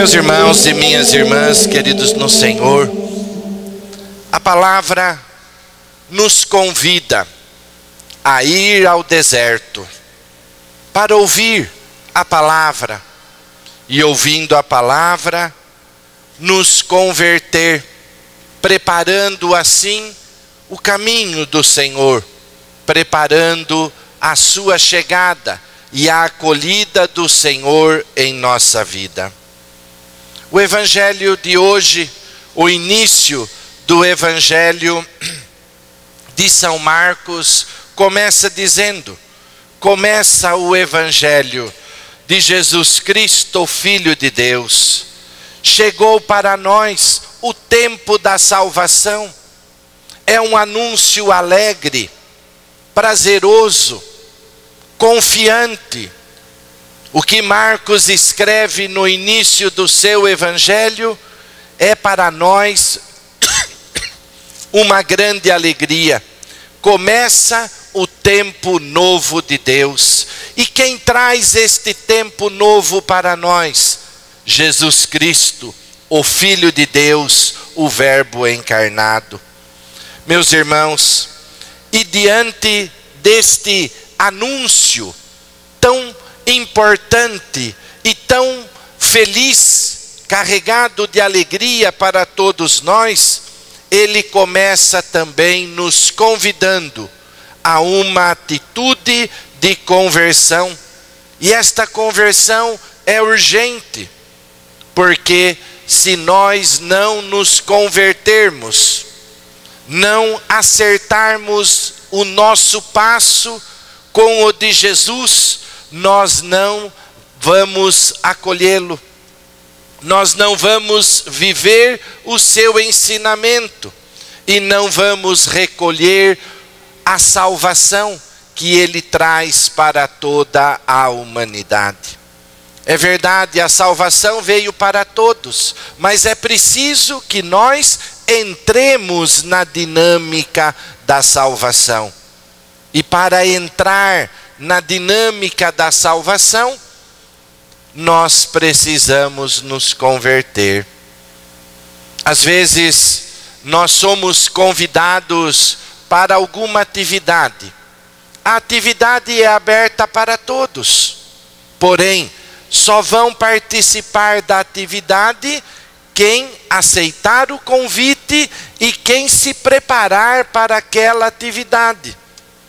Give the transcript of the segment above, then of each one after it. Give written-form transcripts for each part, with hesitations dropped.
Meus irmãos e minhas irmãs, queridos no Senhor, a palavra nos convida a ir ao deserto para ouvir a palavra e, ouvindo a palavra, nos converter, preparando assim o caminho do Senhor, preparando a sua chegada e a acolhida do Senhor em nossa vida. O evangelho de hoje, o início do evangelho de São Marcos, começa o evangelho de Jesus Cristo, o Filho de Deus. Chegou para nós o tempo da salvação. É um anúncio alegre, prazeroso, confiante. O que Marcos escreve no início do seu evangelho é para nós uma grande alegria. Começa o tempo novo de Deus. E quem traz este tempo novo para nós? Jesus Cristo, o Filho de Deus, o Verbo encarnado. Meus irmãos, e diante deste anúncio tão importante e tão feliz, carregado de alegria para todos nós, ele começa também nos convidando a uma atitude de conversão. E esta conversão é urgente, porque se nós não nos convertermos, não acertarmos o nosso passo com o de Jesus, nós não vamos acolhê-lo, nós não vamos viver o seu ensinamento e não vamos recolher a salvação que ele traz para toda a humanidade. É verdade, a salvação veio para todos, mas é preciso que nós entremos na dinâmica da salvação. E para entrar na dinâmica da salvação, nós precisamos nos converter. Às vezes, nós somos convidados para alguma atividade. A atividade é aberta para todos, porém, só vão participar da atividade quem aceitar o convite e quem se preparar para aquela atividade.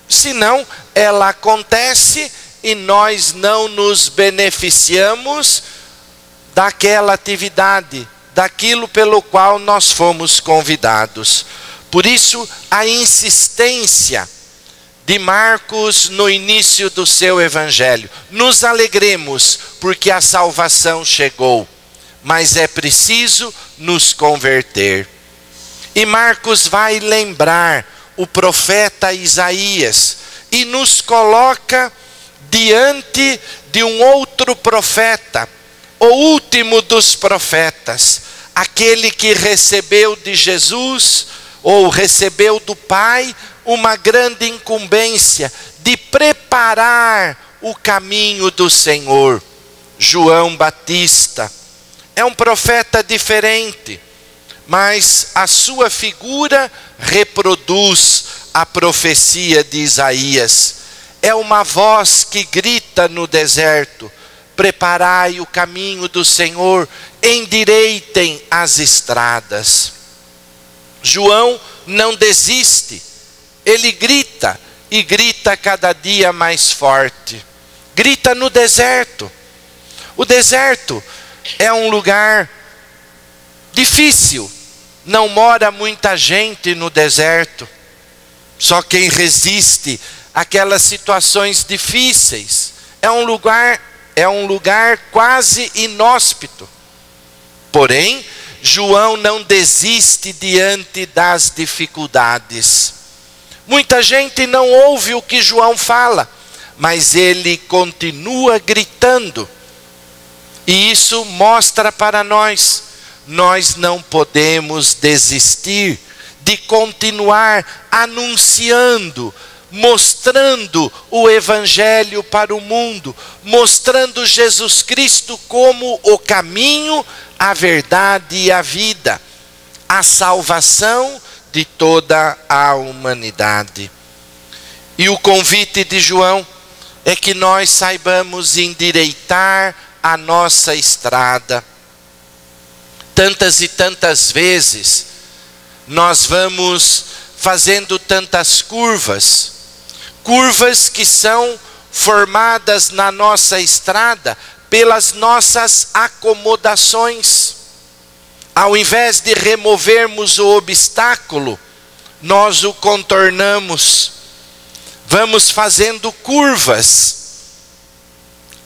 Senão, ela acontece e nós não nos beneficiamos daquela atividade, daquilo pelo qual nós fomos convidados. Por isso, a insistência de Marcos no início do seu evangelho. Nos alegremos porque a salvação chegou, mas é preciso nos converter. E Marcos vai lembrar o profeta Isaías e nos coloca diante de um outro profeta, o último dos profetas, aquele que recebeu de Jesus, ou recebeu do Pai, uma grande incumbência de preparar o caminho do Senhor. João Batista é um profeta diferente, mas a sua figura reproduz a profecia de Isaías. É uma voz que grita no deserto: preparai o caminho do Senhor, endireitem as estradas. João não desiste, ele grita e grita cada dia mais forte. Grita no deserto. O deserto é um lugar difícil, não mora muita gente no deserto. Só quem resiste àquelas situações difíceis. É um lugar quase inóspito. Porém, João não desiste diante das dificuldades. Muita gente não ouve o que João fala, mas ele continua gritando. E isso mostra para nós não podemos desistir de continuar anunciando mostrando o Evangelho para o mundo, mostrando Jesus Cristo como o caminho, a verdade e a vida, a salvação de toda a humanidade. E o convite de João é que nós saibamos endireitar a nossa estrada. Tantas e tantas vezes nós vamos fazendo tantas curvas que são formadas na nossa estrada pelas nossas acomodações. Ao invés de removermos o obstáculo, nós o contornamos. Vamos fazendo curvas,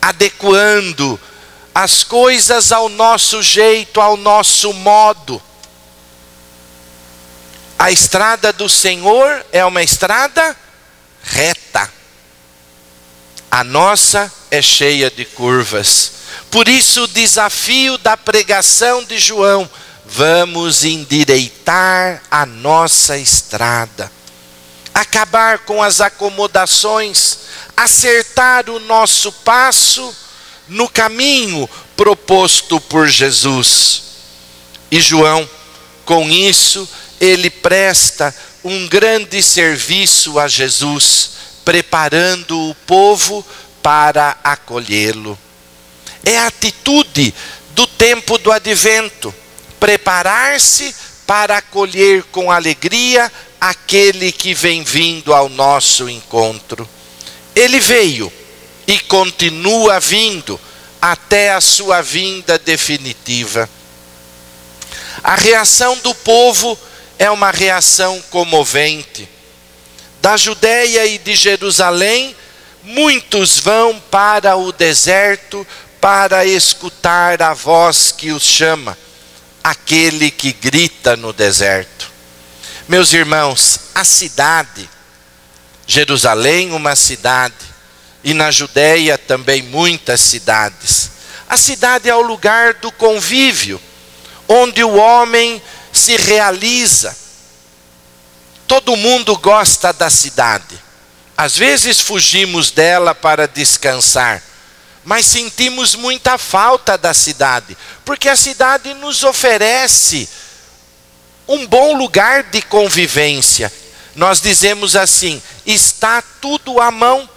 adequando as coisas ao nosso jeito, ao nosso modo. A estrada do Senhor é uma estrada reta. A nossa é cheia de curvas. Por isso o desafio da pregação de João: vamos endireitar a nossa estrada, acabar com as acomodações, acertar o nosso passo no caminho proposto por Jesus. E João, com isso, ele presta um grande serviço a Jesus, preparando o povo para acolhê-lo. É a atitude do tempo do advento, preparar-se para acolher com alegria aquele que vem vindo ao nosso encontro. Ele veio e continua vindo até a sua vinda definitiva. A reação do povo é uma reação comovente. Da Judeia e de Jerusalém, muitos vão para o deserto para escutar a voz que os chama, aquele que grita no deserto. Meus irmãos, a cidade, Jerusalém, uma cidade, e na Judeia também muitas cidades. A cidade é o lugar do convívio, onde o homem se realiza. Todo mundo gosta da cidade. Às vezes fugimos dela para descansar, mas sentimos muita falta da cidade, porque a cidade nos oferece um bom lugar de convivência. Nós dizemos assim: está tudo à mão.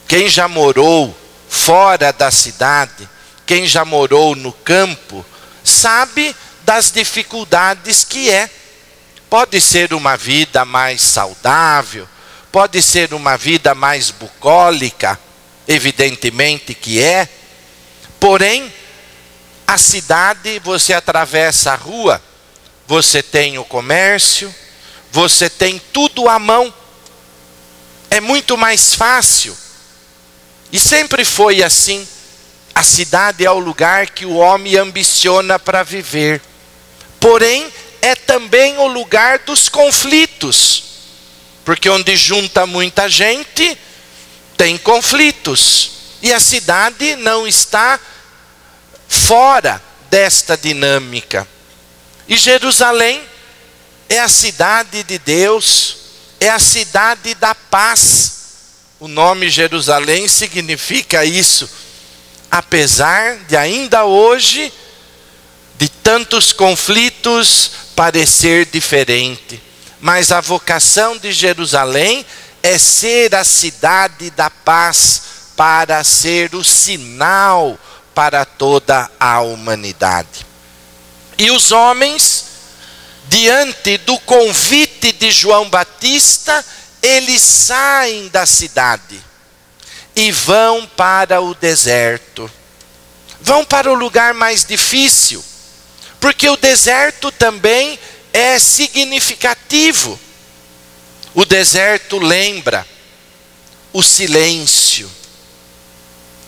Quem já morou fora da cidade, quem já morou no campo, sabe das dificuldades que é. Pode ser uma vida mais saudável, pode ser uma vida mais bucólica, evidentemente que é. Porém, a cidade, você atravessa a rua, você tem o comércio, você tem tudo à mão. É muito mais fácil. E sempre foi assim. A cidade é o lugar que o homem ambiciona para viver. Porém, é também o lugar dos conflitos. Porque onde junta muita gente, tem conflitos. E a cidade não está fora desta dinâmica. E Jerusalém é a cidade de Deus, é a cidade da paz. O nome Jerusalém significa isso. Apesar de ainda hoje, de tantos conflitos, parecer diferente. Mas a vocação de Jerusalém é ser a cidade da paz, para ser o sinal para toda a humanidade. E os homens, diante do convite de João Batista, eles saem da cidade e vão para o deserto. Vão para o lugar mais difícil, porque o deserto também é significativo. O deserto lembra o silêncio.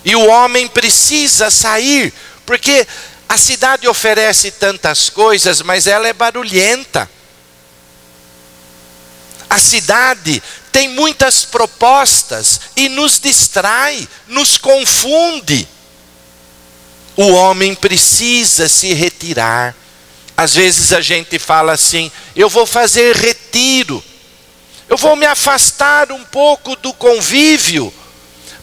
E o homem precisa sair, porque a cidade oferece tantas coisas, mas ela é barulhenta. A cidade tem muitas propostas e nos distrai, nos confunde. O homem precisa se retirar. Às vezes a gente fala assim: eu vou fazer retiro, Eu vou me afastar um pouco do convívio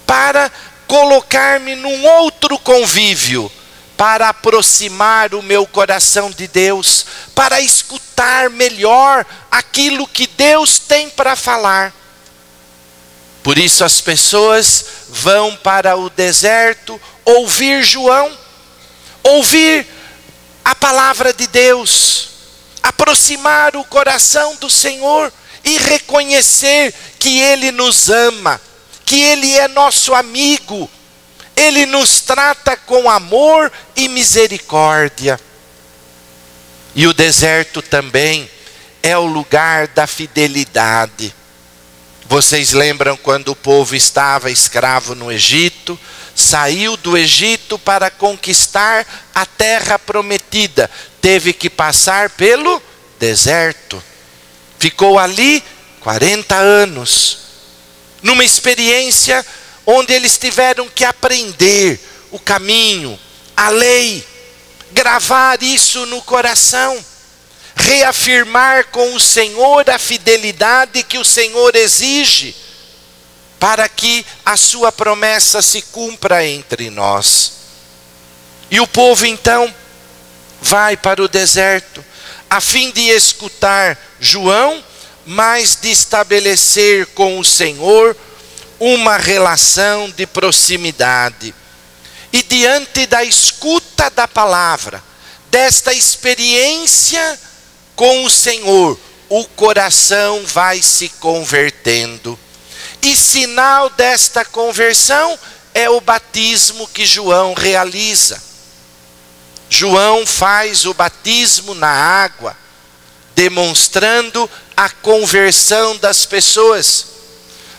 para colocar-me num outro convívio, para aproximar o meu coração de Deus, para escutar melhor aquilo que Deus tem para falar. Por isso as pessoas vão para o deserto ouvir João, ouvir a palavra de Deus, aproximar o coração do Senhor e reconhecer que Ele nos ama, que Ele é nosso amigo, Ele nos trata com amor e misericórdia. E o deserto também é o lugar da fidelidade. Vocês lembram quando o povo estava escravo no Egito, saiu do Egito para conquistar a terra prometida, teve que passar pelo deserto. Ficou ali 40 anos, numa experiência onde eles tiveram que aprender o caminho, a lei, gravar isso no coração, reafirmar com o Senhor a fidelidade que o Senhor exige, para que a sua promessa se cumpra entre nós. E o povo então vai para o deserto, a fim de escutar João, mas de estabelecer com o Senhor uma relação de proximidade. E diante da escuta da palavra, desta experiência com o Senhor, o coração vai se convertendo. E sinal desta conversão é o batismo que João realiza. João faz o batismo na água, demonstrando a conversão das pessoas.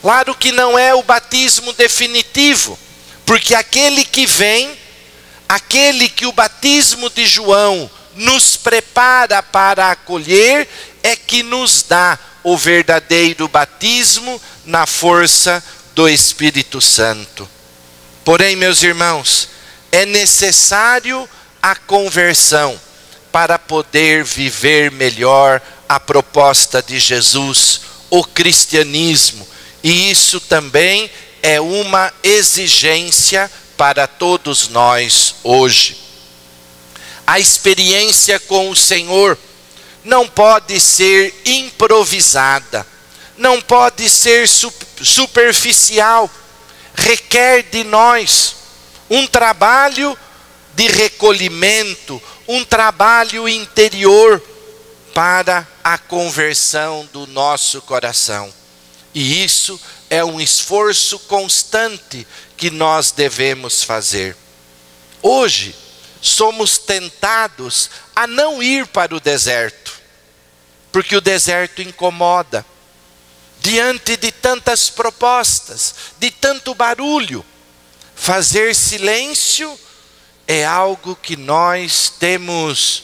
Claro que não é o batismo definitivo, porque aquele que vem, aquele que o batismo de João nos prepara para acolher, é que nos dá o verdadeiro batismo na força do Espírito Santo. Porém, meus irmãos, é necessário a conversão para poder viver melhor a proposta de Jesus, o cristianismo. E isso também é uma exigência para todos nós hoje. A experiência com o Senhor não pode ser improvisada, não pode ser superficial, requer de nós um trabalho de recolhimento, um trabalho interior para a conversão do nosso coração. E isso é um esforço constante que nós devemos fazer. Hoje, somos tentados a não ir para o deserto, porque o deserto incomoda. Diante de tantas propostas, de tanto barulho, fazer silêncio é algo que nós temos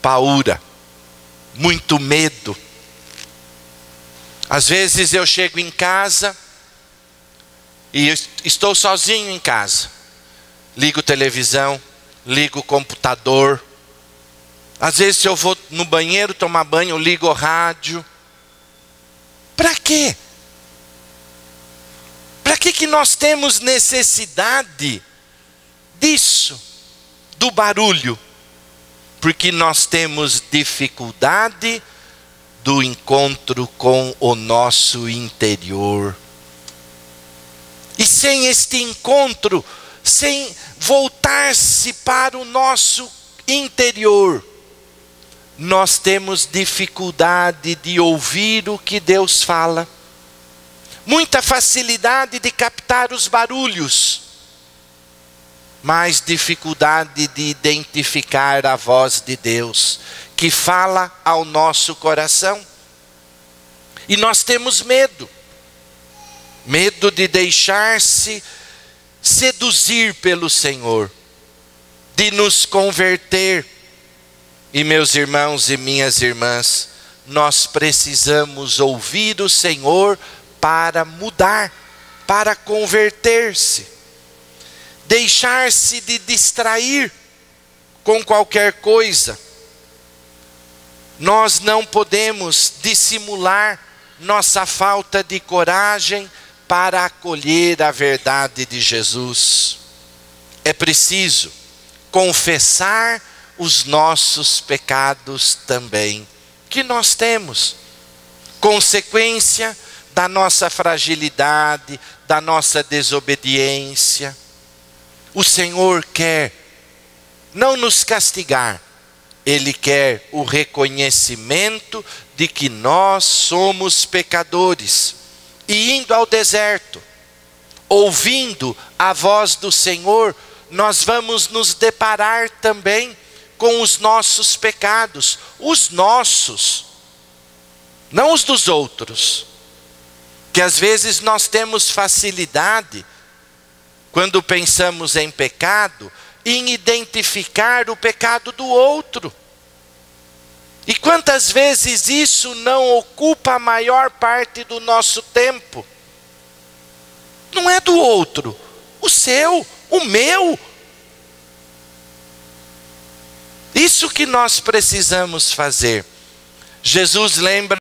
paura, muito medo. Às vezes eu chego em casa e estou sozinho em casa. Ligo televisão, ligo o computador. Às vezes se eu vou no banheiro tomar banho, eu ligo o rádio. Para quê? Para que nós temos necessidade disso, do barulho? Porque nós temos dificuldade do encontro com o nosso interior. E sem este encontro, sem voltar-se para o nosso interior, nós temos dificuldade de ouvir o que Deus fala. Muita facilidade de captar os barulhos, mas dificuldade de identificar a voz de Deus, que fala ao nosso coração. E nós temos medo. Medo de deixar-se seduzir pelo Senhor, de nos converter. E meus irmãos e minhas irmãs, nós precisamos ouvir o Senhor para mudar, para converter-se. Deixar-se de distrair com qualquer coisa. Nós não podemos dissimular nossa falta de coragem para acolher a verdade de Jesus. É preciso confessar os nossos pecados também, que nós temos, consequência da nossa fragilidade, da nossa desobediência. O Senhor quer não nos castigar, Ele quer o reconhecimento de que nós somos pecadores. E indo ao deserto, ouvindo a voz do Senhor, nós vamos nos deparar também com os nossos pecados, os nossos, não os dos outros. Que às vezes nós temos facilidade, quando pensamos em pecado, em identificar o pecado do outro. E quantas vezes isso não ocupa a maior parte do nosso tempo? Não é do outro, o seu, o meu. Isso que nós precisamos fazer. Jesus lembra